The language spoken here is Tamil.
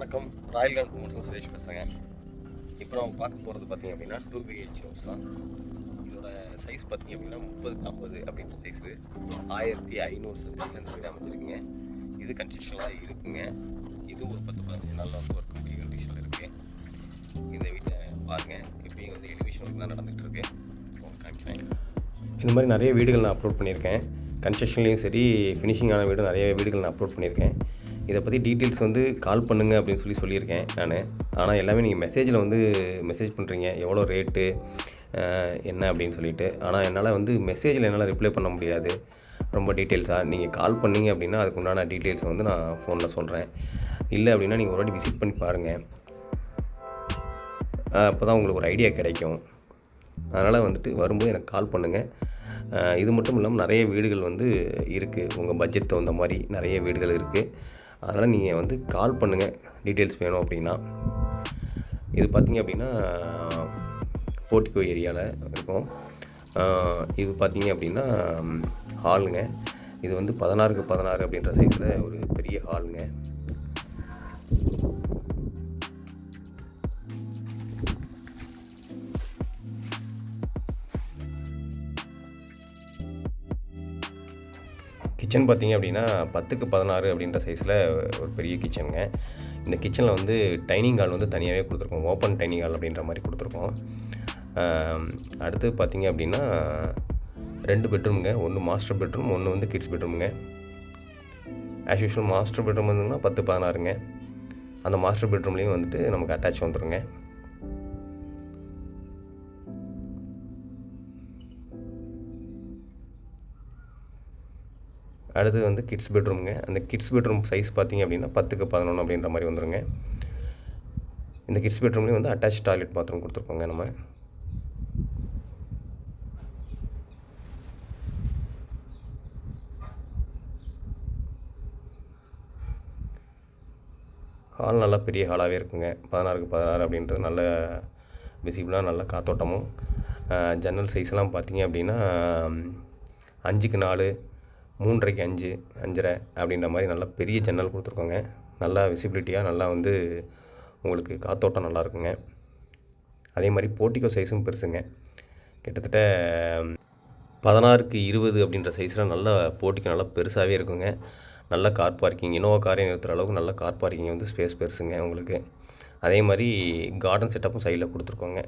வணக்கம். ராயல் கான் ப்ரமோஷன் சுரேஷ் பேசுகிறேங்க. இப்போ நம்ம பார்க்க போகிறது பார்த்திங்க அப்படின்னா 2 BHK ஹவுஸ் தான். இதோட சைஸ் பார்த்திங்க அப்படின்னா 30x50 அப்படின்ற சைஸு 1500 சதுரத்தில் இந்த வீடு அமைஞ்சிருக்குங்க. இது கன்ஸ்ட்ரக்ஷனாக இருக்குங்க. இது ஒரு 10-15 நாளில் வந்து ஒர்க் முடிய கண்டிஷனில் இருக்குது. இந்த வீட்டை பாருங்கள், எப்படியும் வந்து எலிவேஷன் ஒர்க் தான் நடந்துகிட்ருக்கு. காமிக்கிறேன். இந்த மாதிரி நிறைய வீடுகள் நான் அப்லோட் பண்ணியிருக்கேன். கன்ஸ்ட்ரக்ஷன்லேயும் சரி, ஃபினிஷிங்கான வீடு நிறைய வீடுகள் நான் அப்லோட் பண்ணியிருக்கேன். இதை பற்றி டீட்டெயில்ஸ் வந்து கால் பண்ணுங்கள் அப்படின்னு சொல்லியிருக்கேன் நான். ஆனால் எல்லாமே நீங்கள் மெசேஜில் வந்து மெசேஜ் பண்ணுறீங்க, எவ்வளோ ரேட்டு என்ன அப்படின்னு சொல்லிட்டு. ஆனால் என்னால் வந்து மெசேஜில் என்னால் ரிப்ளை பண்ண முடியாது ரொம்ப டீட்டெயில்ஸாக. நீங்கள் கால் பண்ணிங்க அப்படின்னா அதுக்கு உண்டான டீட்டெயில்ஸ் வந்து நான் ஃபோனில் சொல்கிறேன். இல்லை அப்படின்னா நீங்கள் ஒரு வாட்டி விசிட் பண்ணி பாருங்கள், அப்போ தான் உங்களுக்கு ஒரு ஐடியா கிடைக்கும். அதனால் வந்துட்டு வரும்போது எனக்கு கால் பண்ணுங்கள். இது மட்டும் இல்லாமல் நிறைய வீடுகள் வந்து இருக்குது, உங்கள் பட்ஜெட் தகுந்த மாதிரி நிறைய வீடுகள் இருக்குது. அதனால் நீங்கள் வந்து கால் பண்ணுங்கள் டீட்டெயில்ஸ் வேணும் அப்படின்னா. இது பார்த்திங்க அப்படின்னா போர்டிகோ ஏரியாவில் இருக்கும். இது பார்த்திங்க அப்படின்னா ஹாலுங்க. இது வந்து 16x16 அப்படின்ற சைஸில் ஒரு பெரிய ஹாலுங்க. கிச்சன் பார்த்திங்க அப்படின்னா 10x16 அப்படின்ற சைஸில் ஒரு பெரிய கிச்சனுங்க. இந்த கிச்சனில் வந்து டைனிங் ஹால் வந்து தனியாகவே கொடுத்துருக்கோம், ஓப்பன் டைனிங் ஹால் அப்படின்ற மாதிரி கொடுத்துருக்கோம். அடுத்து பார்த்திங்க அப்படின்னா 2 பெட்ரூமுங்க. ஒன்று மாஸ்டர் பெட்ரூம், ஒன்று வந்து கிட்ஸ் பெட்ரூமுங்க. ஆஸ் யூஷுவல் மாஸ்டர் பெட்ரூம் வந்துங்கன்னா 10x16ங்க. அந்த மாஸ்டர் பெட்ரூம்லேயும் வந்துட்டு நமக்கு அட்டாச் வந்துடுங்க. அடுத்து வந்து கிட்ஸ் பெட்ரூமுங்க. அந்த கிட்ஸ் பெட்ரூம் சைஸ் பார்த்திங்க அப்படின்னா 10x11 அப்படின்ற மாதிரி வந்துடுங்க. இந்த கிட்ஸ் பெட்ரூம்லேயும் வந்து அட்டாச் டாய்லெட் பாத்ரூம் கொடுத்துருக்கோங்க நம்ம. ஹால் நல்லா பெரிய ஹாலாகவே இருக்குங்க. 16x16 அப்படின்றது நல்ல விசிபிளாக நல்ல காத்தோட்டமும். ஜன்னல் சைஸ்லாம் பார்த்திங்க அப்படின்னா 5x4, 3.5, 5.5 அப்படின்ற மாதிரி நல்லா பெரிய ஜன்னல் கொடுத்துருக்கோங்க. நல்லா விசிபிலிட்டியாக நல்லா வந்து உங்களுக்கு காத்தோட்டம் நல்லாயிருக்குங்க. அதே மாதிரி போர்டிகோ சைஸும் பெருசுங்க. கிட்டத்தட்ட 16x20 அப்படின்ற சைஸில் நல்லா போர்டிகோ நல்லா பெருசாகவே இருக்குங்க. நல்ல கார் பார்க்கிங், இனோவா காரே நிறுத்துகிற அளவுக்கு நல்ல கார் பார்க்கிங் வந்து ஸ்பேஸ் பெருசுங்க உங்களுக்கு. அதே மாதிரி கார்டன் செட்டப்பும் சைடில் கொடுத்துருக்கோங்க.